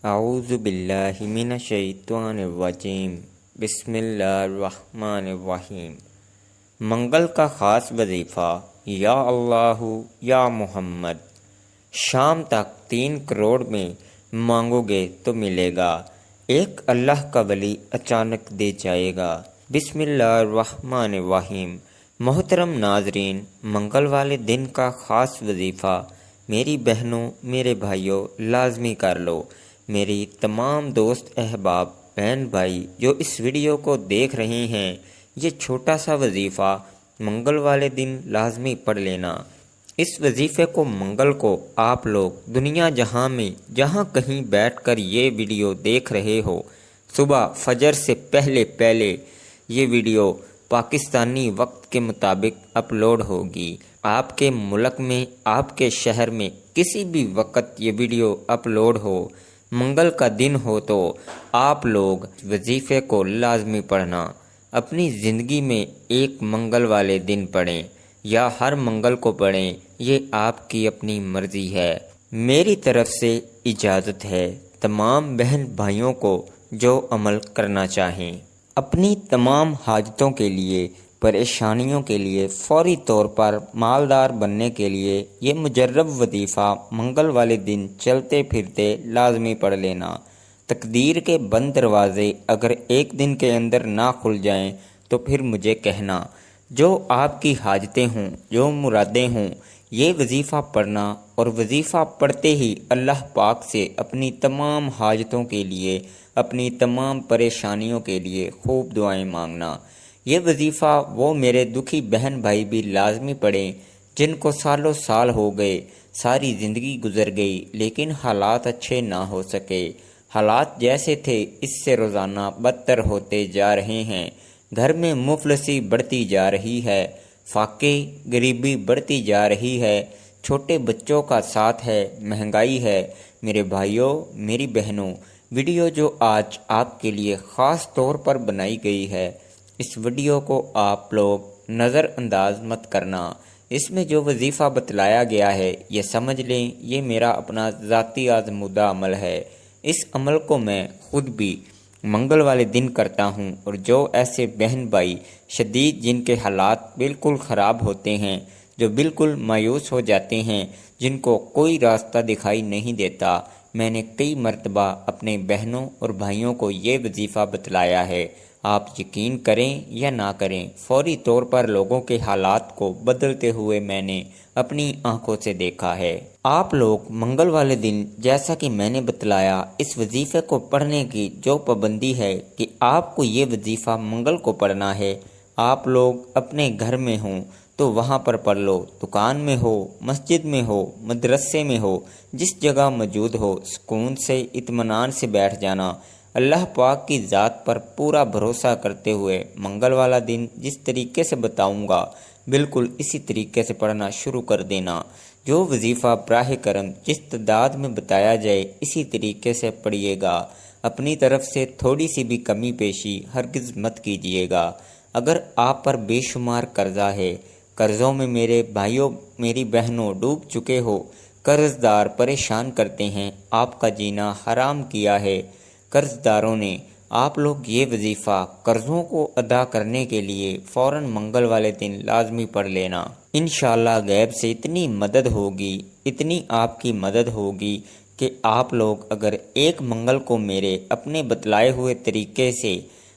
اعوذ باللہ من الشیطان الرجیم بسم اللہ الرحمن الرحیم۔ منگل کا خاص وظیفہ یا اللہ یا محمد۔ شام تک 3 کروڑ میں مانگو گے تو ملے گا، ایک اللہ کا ولی اچانک دے جائے گا۔ بسم اللہ الرحمن الرحیم۔ محترم ناظرین، منگل والے دن کا خاص وظیفہ میری بہنوں میرے بھائیوں لازمی کر لو۔ میری تمام دوست احباب بہن بھائی جو اس ویڈیو کو دیکھ رہے ہیں، یہ چھوٹا سا وظیفہ منگل والے دن لازمی پڑھ لینا۔ اس وظیفے کو منگل کو آپ لوگ دنیا جہاں میں جہاں کہیں بیٹھ کر یہ ویڈیو دیکھ رہے ہو، صبح فجر سے پہلے یہ ویڈیو پاکستانی وقت کے مطابق اپلوڈ ہوگی۔ آپ کے ملک میں، آپ کے شہر میں کسی بھی وقت یہ ویڈیو اپلوڈ ہو، منگل کا دن ہو تو آپ لوگ وظیفے کو لازمی پڑھنا۔ اپنی زندگی میں ایک منگل والے دن پڑھیں یا ہر منگل کو پڑھیں، یہ آپ کی اپنی مرضی ہے۔ میری طرف سے اجازت ہے تمام بہن بھائیوں کو جو عمل کرنا چاہیں۔ اپنی تمام حاجتوں کے لیے، پریشانیوں کے لیے، فوری طور پر مالدار بننے کے لیے یہ مجرب وظیفہ منگل والے دن چلتے پھرتے لازمی پڑھ لینا۔ تقدیر کے بند دروازے اگر ایک دن کے اندر نہ کھل جائیں تو پھر مجھے کہنا۔ جو آپ کی حاجتیں ہوں، جو مرادیں ہوں، یہ وظیفہ پڑھنا اور وظیفہ پڑھتے ہی اللہ پاک سے اپنی تمام حاجتوں کے لیے، اپنی تمام پریشانیوں کے لیے خوب دعائیں مانگنا۔ یہ وظیفہ وہ میرے دکھی بہن بھائی بھی لازمی پڑھیں جن کو سالوں سال ہو گئے، ساری زندگی گزر گئی لیکن حالات اچھے نہ ہو سکے۔ حالات جیسے تھے اس سے روزانہ بدتر ہوتے جا رہے ہیں۔ گھر میں مفلسی بڑھتی جا رہی ہے، فاقے غریبی بڑھتی جا رہی ہے، چھوٹے بچوں کا ساتھ ہے، مہنگائی ہے۔ میرے بھائیوں میری بہنوں، ویڈیو جو آج آپ کے لیے خاص طور پر بنائی گئی ہے، اس ویڈیو کو آپ لوگ نظر انداز مت کرنا۔ اس میں جو وظیفہ بتلایا گیا ہے یہ سمجھ لیں یہ میرا اپنا ذاتی آزمودہ عمل ہے۔ اس عمل کو میں خود بھی منگل والے دن کرتا ہوں، اور جو ایسے بہن بھائی شدید جن کے حالات بالکل خراب ہوتے ہیں، جو بالکل مایوس ہو جاتے ہیں، جن کو کوئی راستہ دکھائی نہیں دیتا، میں نے کئی مرتبہ اپنے بہنوں اور بھائیوں کو یہ وظیفہ بتلایا ہے۔ آپ یقین کریں یا نہ کریں، فوری طور پر لوگوں کے حالات کو بدلتے ہوئے میں نے اپنی آنکھوں سے دیکھا ہے۔ آپ لوگ منگل والے دن جیسا کہ میں نے بتلایا، اس وظیفے کو پڑھنے کی جو پابندی ہے کہ آپ کو یہ وظیفہ منگل کو پڑھنا ہے، آپ لوگ اپنے گھر میں ہوں تو وہاں پر پڑھ لو، دکان میں ہو، مسجد میں ہو، مدرسے میں ہو، جس جگہ موجود ہو، سکون سے اطمینان سے بیٹھ جانا۔ اللہ پاک کی ذات پر پورا بھروسہ کرتے ہوئے منگل والا دن جس طریقے سے بتاؤں گا بالکل اسی طریقے سے پڑھنا شروع کر دینا۔ جو وظیفہ براہ کرم جس تعداد میں بتایا جائے اسی طریقے سے پڑھیے گا۔ اپنی طرف سے تھوڑی سی بھی کمی پیشی ہرگز مت کیجیے گا۔ اگر آپ پر بے شمار قرضہ ہے، قرضوں میں میرے بھائیوں میری بہنوں ڈوب چکے ہو، قرض دار پریشان کرتے ہیں، آپ کا جینا حرام کیا ہے، قرض داروں نے، آپ لوگ یہ وظیفہ قرضوں کو ادا کرنے کے لیے فوراً منگل والے دن لازمی پڑھ لینا۔ انشاءاللہ غیب سے اتنی مدد ہوگی، اتنی آپ کی مدد ہوگی کہ آپ لوگ اگر ایک منگل کو میرے اپنے بتلائے ہوئے طریقے سے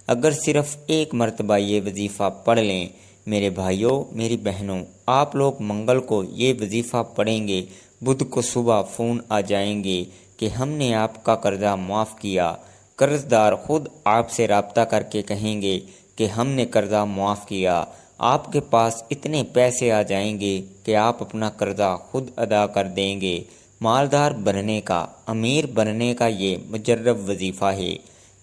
اگر صرف ایک مرتبہ یہ وظیفہ پڑھ لیں، میرے بھائیوں میری بہنوں، آپ لوگ منگل کو یہ وظیفہ پڑھیں گے، بدھ کو صبح فون آ جائیں گے کہ ہم نے آپ کا قرضہ معاف کیا۔ قرض دار خود آپ سے رابطہ کر کے کہیں گے کہ ہم نے قرضہ معاف کیا۔ آپ کے پاس اتنے پیسے آ جائیں گے کہ آپ اپنا قرضہ خود ادا کر دیں گے۔ مالدار بننے کا، امیر بننے کا یہ مجرب وظیفہ ہے۔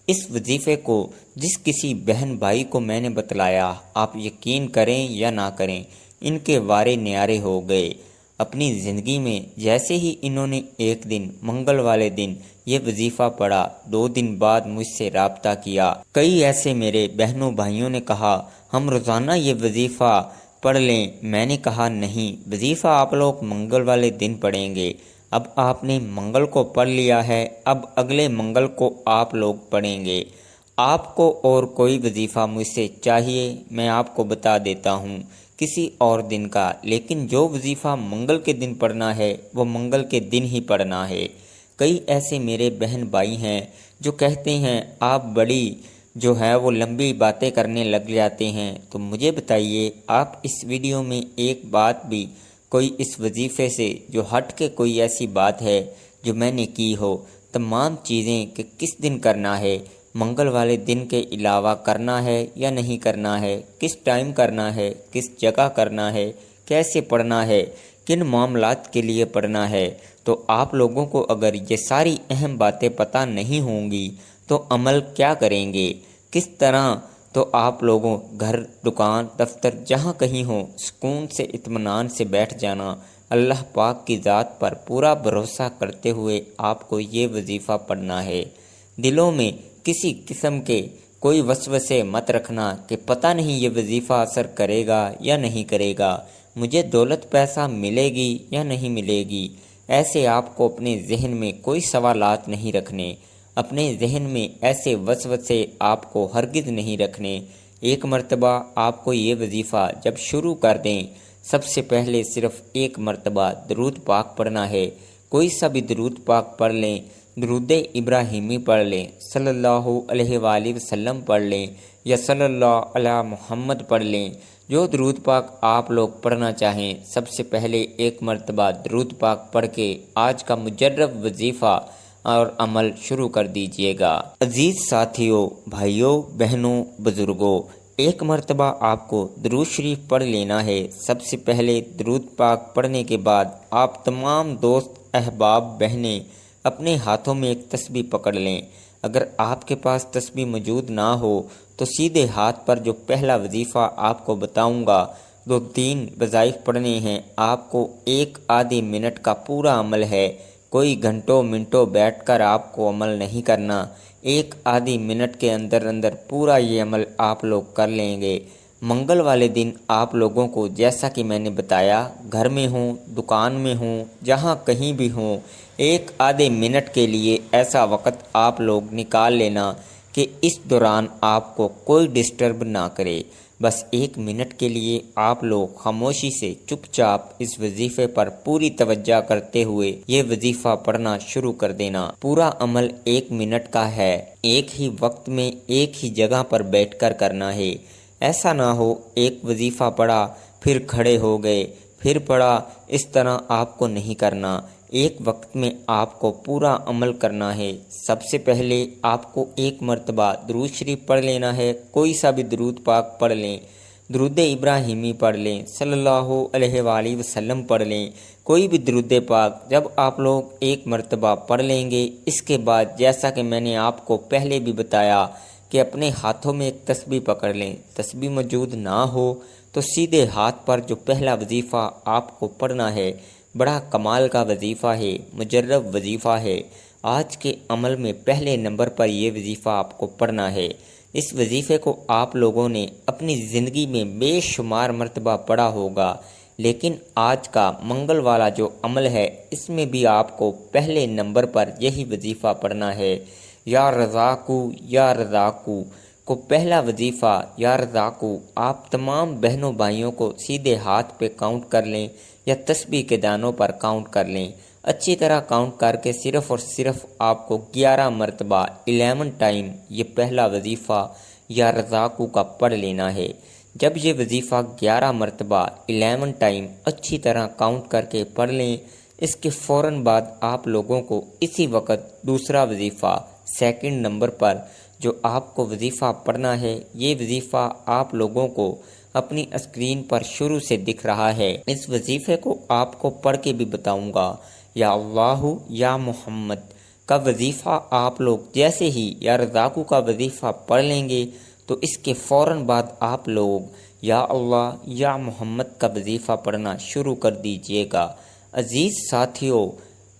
اس وظیفے کو جس کسی بہن بھائی کو میں نے بتلایا، آپ یقین کریں یا نہ کریں، ان کے وارے نیارے ہو گئے۔ اپنی زندگی میں جیسے ہی انہوں نے ایک دن منگل والے دن یہ وظیفہ پڑھا، 2 دن بعد مجھ سے رابطہ کیا۔ کئی ایسے میرے بہنوں بھائیوں نے کہا ہم روزانہ یہ وظیفہ پڑھ لیں۔ میں نے کہا نہیں، وظیفہ آپ لوگ منگل والے دن پڑھیں گے۔ اب آپ نے منگل کو پڑھ لیا ہے، اب اگلے منگل کو آپ لوگ پڑھیں گے۔ آپ کو اور کوئی وظیفہ مجھ سے چاہیے میں آپ کو بتا دیتا ہوں کسی اور دن کا، لیکن جو وظیفہ منگل کے دن پڑھنا ہے وہ منگل کے دن ہی پڑھنا ہے۔ کئی ایسے میرے بہن بھائی ہیں جو کہتے ہیں آپ بڑی جو ہے وہ لمبی باتیں کرنے لگ جاتے ہیں، تو مجھے بتائیے آپ اس ویڈیو میں ایک بات بھی کوئی اس وظیفے سے جو ہٹ کے کوئی ایسی بات ہے جو میں نے کی ہو، تمام چیزیں کہ کس دن کرنا ہے، منگل والے دن کے علاوہ کرنا ہے یا نہیں کرنا ہے، کس ٹائم کرنا ہے، کس جگہ کرنا ہے، کیسے پڑھنا ہے، کن معاملات کے لیے پڑھنا ہے، تو آپ لوگوں کو اگر یہ ساری اہم باتیں پتہ نہیں ہوں گی تو عمل کیا کریں گے، کس طرح؟ تو آپ لوگوں گھر، دکان، دفتر جہاں کہیں ہوں سکون سے اطمینان سے بیٹھ جانا، اللہ پاک کی ذات پر پورا بھروسہ کرتے ہوئے آپ کو یہ وظیفہ پڑھنا ہے۔ دلوں میں کسی قسم کے کوئی وسوسے مت رکھنا کہ پتہ نہیں یہ وظیفہ اثر کرے گا یا نہیں کرے گا، مجھے دولت پیسہ ملے گی یا نہیں ملے گی، ایسے آپ کو اپنے ذہن میں کوئی سوالات نہیں رکھنے، اپنے ذہن میں ایسے وسوسے آپ کو ہرگز نہیں رکھنے۔ ایک مرتبہ آپ کو یہ وظیفہ جب شروع کر دیں، سب سے پہلے صرف ایک مرتبہ درود پاک پڑھنا ہے، کوئی سا بھی درود پاک پڑھ لیں، درود ابراہیمی پڑھ لیں، صلی اللہ علیہ وآلہ وسلم پڑھ لیں یا صلی اللہ علی محمد پڑھ لیں، جو درود پاک آپ لوگ پڑھنا چاہیں، سب سے پہلے ایک مرتبہ درود پاک پڑھ کے آج کا مجرب وظیفہ اور عمل شروع کر دیجئے گا۔ عزیز ساتھیوں، بھائیوں، بہنوں، بزرگوں، ایک مرتبہ آپ کو درود شریف پڑھ لینا ہے۔ سب سے پہلے درود پاک پڑھنے کے بعد آپ تمام دوست، احباب، بہنیں اپنے ہاتھوں میں ایک تسبیح پکڑ لیں۔ اگر آپ کے پاس تسبیح موجود نہ ہو تو سیدھے ہاتھ پر جو پہلا وظیفہ آپ کو بتاؤں گا، 2-3 وظائف پڑھنے ہیں، آپ کو ایک آدھے منٹ کا پورا عمل ہے، کوئی گھنٹوں منٹوں بیٹھ کر آپ کو عمل نہیں کرنا، ایک آدھی منٹ کے اندر اندر پورا یہ عمل آپ لوگ کر لیں گے۔ منگل والے دن آپ لوگوں کو جیسا کہ میں نے بتایا، گھر میں ہوں، دکان میں ہوں، جہاں کہیں بھی ہوں، ایک آدھے منٹ کے لیے ایسا وقت آپ لوگ نکال لینا کہ اس دوران آپ کو کوئی ڈسٹرب نہ کرے۔ بس 1 منٹ کے لیے آپ لوگ خاموشی سے چپ چاپ اس وظیفے پر پوری توجہ کرتے ہوئے یہ وظیفہ پڑھنا شروع کر دینا۔ پورا عمل 1 منٹ کا ہے، ایک ہی وقت میں ایک ہی جگہ پر بیٹھ کر کرنا ہے۔ ایسا نہ ہو ایک وظیفہ پڑھا پھر کھڑے ہو گئے، پھر پڑھا، اس طرح آپ کو نہیں کرنا۔ ایک وقت میں آپ کو پورا عمل کرنا ہے۔ سب سے پہلے آپ کو ایک مرتبہ درود شریف پڑھ لینا ہے، کوئی سا بھی درود پاک پڑھ لیں، درود ابراہیمی پڑھ لیں، صلی اللہ علیہ وآلہ وسلم پڑھ لیں، کوئی بھی درود پاک جب آپ لوگ ایک مرتبہ پڑھ لیں گے، اس کے بعد جیسا کہ میں نے آپ کو پہلے بھی بتایا کہ اپنے ہاتھوں میں ایک تسبیح پکڑ لیں، تسبیح موجود نہ ہو تو سیدھے ہاتھ پر جو پہلا وظیفہ آپ کو پڑھنا ہے، بڑا کمال کا وظیفہ ہے، مجرب وظیفہ ہے، آج کے عمل میں پہلے نمبر پر یہ وظیفہ آپ کو پڑھنا ہے۔ اس وظیفے کو آپ لوگوں نے اپنی زندگی میں بے شمار مرتبہ پڑھا ہوگا، لیکن آج کا منگل والا جو عمل ہے اس میں بھی آپ کو پہلے نمبر پر یہی وظیفہ پڑھنا ہے۔ یا رزاقو یا رزاقو کو پہلا وظیفہ یا رزاقو آپ تمام بہنوں بھائیوں کو سیدھے ہاتھ پہ کاؤنٹ کر لیں یا تسبیح کے دانوں پر کاؤنٹ کر لیں، اچھی طرح کاؤنٹ کر کے صرف اور صرف آپ کو 11 مرتبہ 11 ٹائم یہ پہلا وظیفہ یا رزاقو کا پڑھ لینا ہے۔ جب یہ وظیفہ 11 مرتبہ 11 ٹائم اچھی طرح کاؤنٹ کر کے پڑھ لیں، اس کے فوراً بعد آپ لوگوں کو اسی وقت دوسرا وظیفہ سیکنڈ نمبر پر جو آپ کو وظیفہ پڑھنا ہے، یہ وظیفہ آپ لوگوں کو اپنی اسکرین پر شروع سے دکھ رہا ہے۔ اس وظیفے کو آپ کو پڑھ کے بھی بتاؤں گا۔ یا اللہ یا محمد کا وظیفہ آپ لوگ جیسے ہی یا رزاقو کا وظیفہ پڑھ لیں گے تو اس کے فوراً بعد آپ لوگ یا اللہ یا محمد کا وظیفہ پڑھنا شروع کر دیجئے گا۔ عزیز ساتھیوں،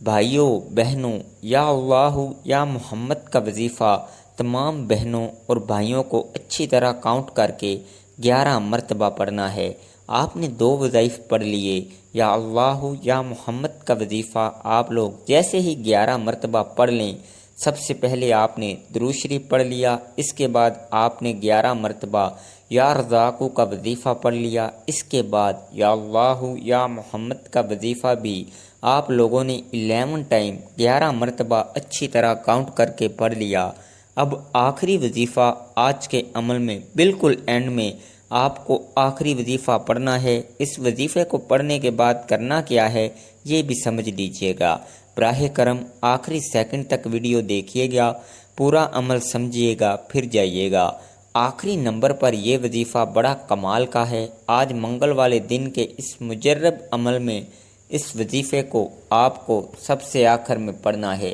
بھائیوں، بہنوں، یا اللہ یا محمد کا وظیفہ تمام بہنوں اور بھائیوں کو اچھی طرح کاؤنٹ کر کے 11 مرتبہ پڑھنا ہے۔ آپ نے 2 وظائف پڑھ لیے، یا اللہ یا محمد کا وظیفہ آپ لوگ جیسے ہی 11 مرتبہ پڑھ لیں، سب سے پہلے آپ نے درود شریف پڑھ لیا، اس کے بعد آپ نے 11 مرتبہ یا رزاقو کا وظیفہ پڑھ لیا، اس کے بعد یا اللہ یا محمد کا وظیفہ بھی آپ لوگوں نے 11 ٹائم 11 مرتبہ اچھی طرح کاؤنٹ کر کے پڑھ لیا۔ اب آخری وظیفہ آج کے عمل میں بالکل اینڈ میں آپ کو آخری وظیفہ پڑھنا ہے۔ اس وظیفے کو پڑھنے کے بعد کرنا کیا ہے یہ بھی سمجھ لیجئے گا۔ براہ کرم آخری سیکنڈ تک ویڈیو دیکھیے گا، پورا عمل سمجھیے گا، پھر جائیے گا۔ آخری نمبر پر یہ وظیفہ بڑا کمال کا ہے۔ آج منگل والے دن کے اس مجرب عمل میں اس وظیفے کو آپ کو سب سے آخر میں پڑھنا ہے۔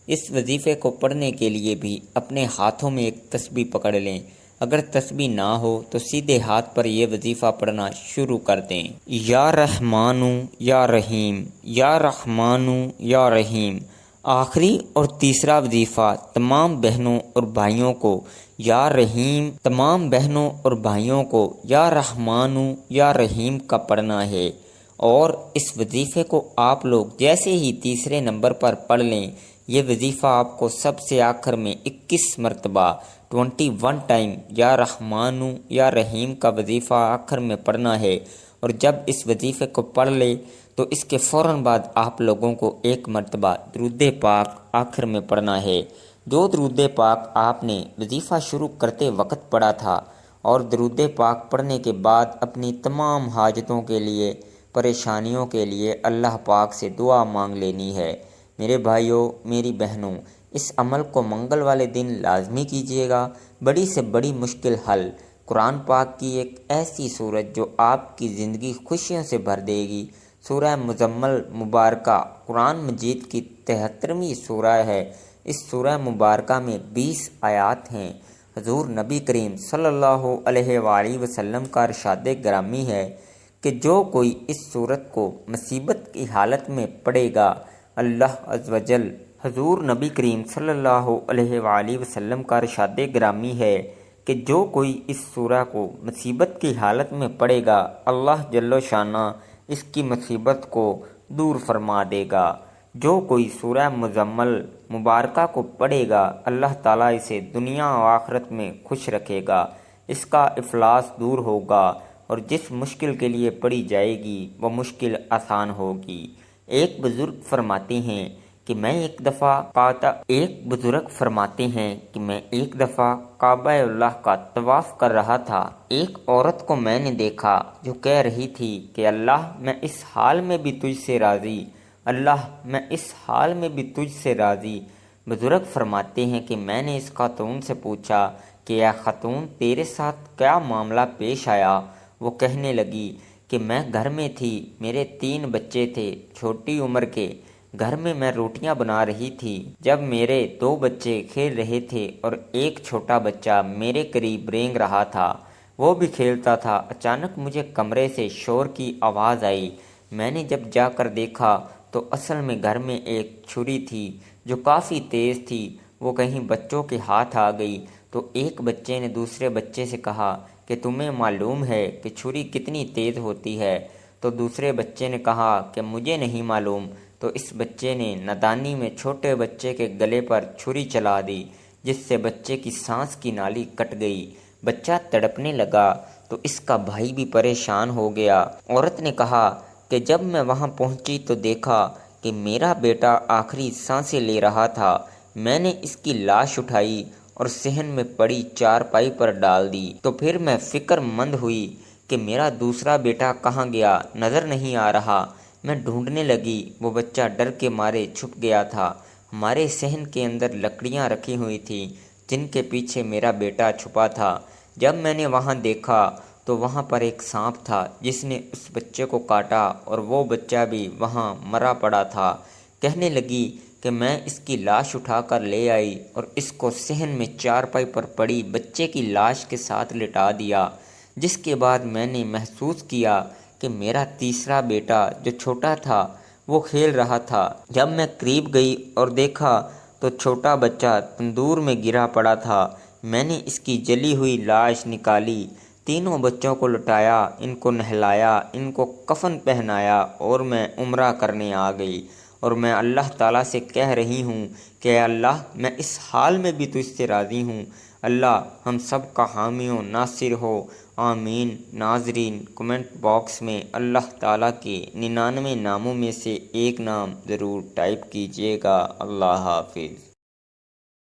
اس وظیفے کو پڑھنے کے لیے بھی اپنے ہاتھوں میں ایک تسبیح پکڑ لیں، اگر تسبیح نہ ہو تو سیدھے ہاتھ پر یہ وظیفہ پڑھنا شروع کر دیں۔ یا رحمانو یا رحیم، یا رحمانو یا رحیم۔ آخری اور تیسرا وظیفہ تمام بہنوں اور بھائیوں کو یا رحیم، تمام بہنوں اور بھائیوں کو یا رحمانو یا رحیم کا پڑھنا ہے، اور اس وظیفے کو آپ لوگ جیسے ہی تیسرے نمبر پر پڑھ لیں، یہ وظیفہ آپ کو سب سے آخر میں 21 مرتبہ 21 ٹائم یا رحمانو یا رحیم کا وظیفہ آخر میں پڑھنا ہے، اور جب اس وظیفے کو پڑھ لے تو اس کے فوراً بعد آپ لوگوں کو ایک مرتبہ درود پاک آخر میں پڑھنا ہے۔ جو درود پاک آپ نے وظیفہ شروع کرتے وقت پڑھا تھا، اور درود پاک پڑھنے کے بعد اپنی تمام حاجتوں کے لیے، پریشانیوں کے لیے اللہ پاک سے دعا مانگ لینی ہے۔ میرے بھائیوں، میری بہنوں، اس عمل کو منگل والے دن لازمی کیجیے گا۔ بڑی سے بڑی مشکل حل، قرآن پاک کی ایک ایسی صورت جو آپ کی زندگی خوشیوں سے بھر دے گی۔ سورہ مزمل مبارکہ قرآن مجید کی 73ویں سورہ ہے۔ اس سورہ مبارکہ میں 20 آیات ہیں۔ حضور نبی کریم صلی اللہ علیہ وآلہ وسلم کا ارشاد گرامی ہے کہ جو کوئی اس سورت کو مصیبت کی حالت میں پڑھے گا، اللہ عز و جل، حضور نبی کریم صلی اللہ علیہ وآلہ وسلم کا ارشاد گرامی ہے کہ جو کوئی اس سورہ کو مصیبت کی حالت میں پڑھے گا، اللہ جل شانہ اس کی مصیبت کو دور فرما دے گا۔ جو کوئی سورہ مزمل مبارکہ کو پڑھے گا، اللہ تعالیٰ اسے دنیا و آخرت میں خوش رکھے گا، اس کا افلاس دور ہوگا، اور جس مشکل کے لیے پڑھی جائے گی وہ مشکل آسان ہوگی۔ ایک بزرگ فرماتے ہیں کہ میں ایک دفعہ کعبہ اللہ کا طواف کر رہا تھا۔ ایک عورت کو میں نے دیکھا جو کہہ رہی تھی کہ اللہ میں اس حال میں بھی تجھ سے راضی، اللہ میں اس حال میں بھی تجھ سے راضی۔ بزرگ فرماتے ہیں کہ میں نے اس خاتون سے پوچھا کہ اے خاتون، تیرے ساتھ کیا معاملہ پیش آیا؟ وہ کہنے لگی کہ میں گھر میں تھی، میرے 3 بچے تھے چھوٹی عمر کے، گھر میں میں روٹیاں بنا رہی تھی، جب میرے 2 بچے کھیل رہے تھے اور ایک چھوٹا بچہ میرے قریب رینگ رہا تھا، وہ بھی کھیلتا تھا۔ اچانک مجھے کمرے سے شور کی آواز آئی۔ میں نے جب جا کر دیکھا تو اصل میں گھر میں ایک چھری تھی جو کافی تیز تھی، وہ کہیں بچوں کے ہاتھ آ گئی۔ تو ایک بچے نے دوسرے بچے سے کہا کہ تمہیں معلوم ہے کہ چھری کتنی تیز ہوتی ہے؟ تو دوسرے بچے نے کہا کہ مجھے نہیں معلوم۔ تو اس بچے نے نادانی میں چھوٹے بچے کے گلے پر چھری چلا دی، جس سے بچے کی سانس کی نالی کٹ گئی۔ بچہ تڑپنے لگا تو اس کا بھائی بھی پریشان ہو گیا۔ عورت نے کہا کہ جب میں وہاں پہنچی تو دیکھا کہ میرا بیٹا آخری سانسیں لے رہا تھا۔ میں نے اس کی لاش اٹھائی اور صحن میں پڑی چارپائی پر ڈال دی۔ تو پھر میں فکر مند ہوئی کہ میرا دوسرا بیٹا کہاں گیا، نظر نہیں آ رہا۔ میں ڈھونڈنے لگی، وہ بچہ ڈر کے مارے چھپ گیا تھا۔ ہمارے صحن کے اندر لکڑیاں رکھی ہوئی تھیں جن کے پیچھے میرا بیٹا چھپا تھا۔ جب میں نے وہاں دیکھا تو وہاں پر ایک سانپ تھا جس نے اس بچے کو کاٹا، اور وہ بچہ بھی وہاں مرا پڑا تھا۔ کہنے لگی کہ میں اس کی لاش اٹھا کر لے آئی اور اس کو صحن میں چارپائی پر پڑی بچے کی لاش کے ساتھ لٹا دیا، جس کے بعد میں نے محسوس کیا کہ میرا تیسرا بیٹا جو چھوٹا تھا وہ کھیل رہا تھا۔ جب میں قریب گئی اور دیکھا تو چھوٹا بچہ تندور میں گرا پڑا تھا۔ میں نے اس کی جلی ہوئی لاش نکالی، تینوں بچوں کو لٹایا، ان کو نہلایا، ان کو کفن پہنایا اور میں عمرہ کرنے آ گئی، اور میں اللہ تعالیٰ سے کہہ رہی ہوں کہ اے اللہ میں اس حال میں بھی تجھ سے راضی ہوں۔ اللہ ہم سب کا حامی و ناصر ہو، آمین۔ ناظرین، کمنٹ باکس میں اللہ تعالیٰ کے 99 ناموں میں سے ایک نام ضرور ٹائپ کیجیے گا۔ اللہ حافظ۔